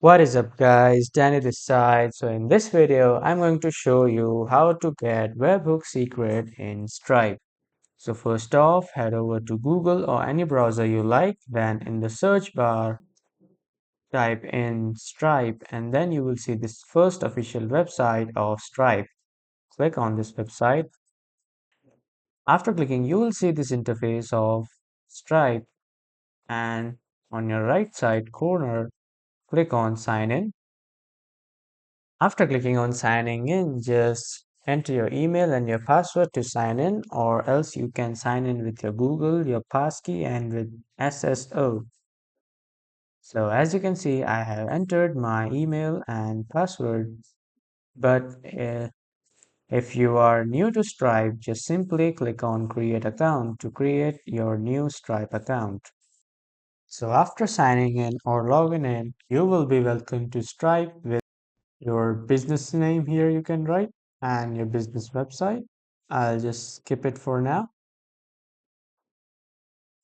What is up guys, Danny this side. So in this video, I'm going to show you how to get webhook secret in Stripe. So first off, head over to Google or any browser you like, then in the search bar, type in Stripe and then you will see this first official website of Stripe. Click on this website. After clicking, you will see this interface of Stripe and on your right side corner, click on sign in. After clicking on signing in, just enter your email and your password to sign in, or else you can sign in with your Google, your passkey, and with SSO. So as you can see, I have entered my email and password, but if you are new to Stripe, just simply click on create account to create your new Stripe account. So after signing in or logging in, you will be welcome to Stripe with your business name here you can write and your business website. I'll just skip it for now.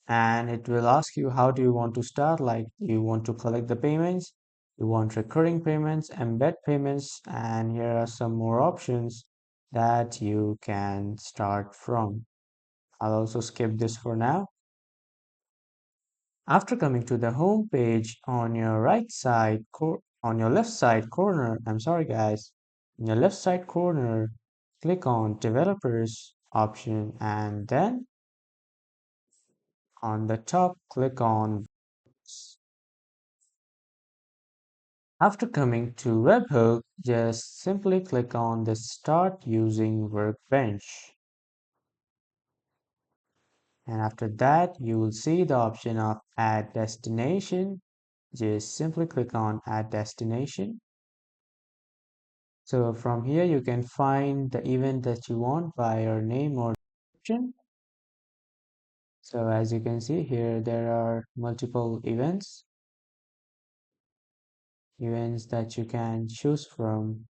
And it will ask you how do you want to start, like you want to collect the payments, you want recurring payments, embed payments, and here are some more options that you can start from. I'll also skip this for now. After coming to the home page on your right side, on your left side corner, I'm sorry guys, in your left side corner, click on developers option and then on the top, click on Webhooks. After coming to Webhook, just simply click on the start using workbench. And after that, you will see the option of add destination. Just simply click on add destination. So from here you can find the event that you want by your name or description. So as you can see here, there are multiple events that you can choose from,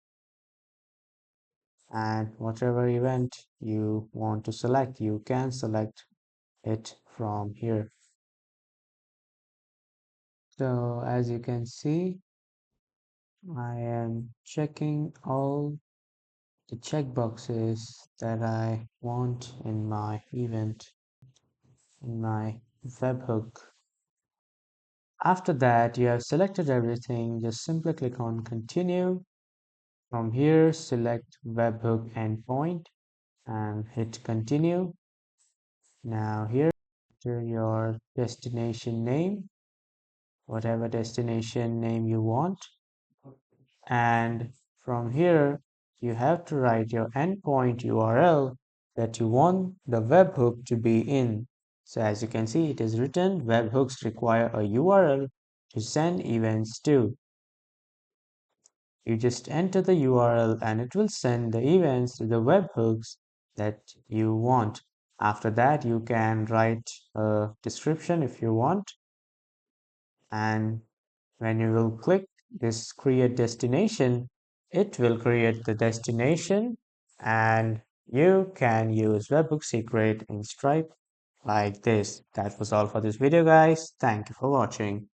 and whatever event you want to select, you can select it from here. So as you can see, I am checking all the checkboxes that I want in my event in my webhook. After that, you have selected everything, just simply click on continue. From here, select webhook endpoint and hit continue. Now here, enter your destination name, whatever destination name you want. And from here, you have to write your endpoint URL that you want the webhook to be in. So as you can see, it is written webhooks require a URL to send events to. You just enter the URL and it will send the events to the webhooks that you want. After that, you can write a description if you want. And when you will click this create destination, it will create the destination and you can use Webhook Secret in Stripe like this. That was all for this video, guys. Thank you for watching.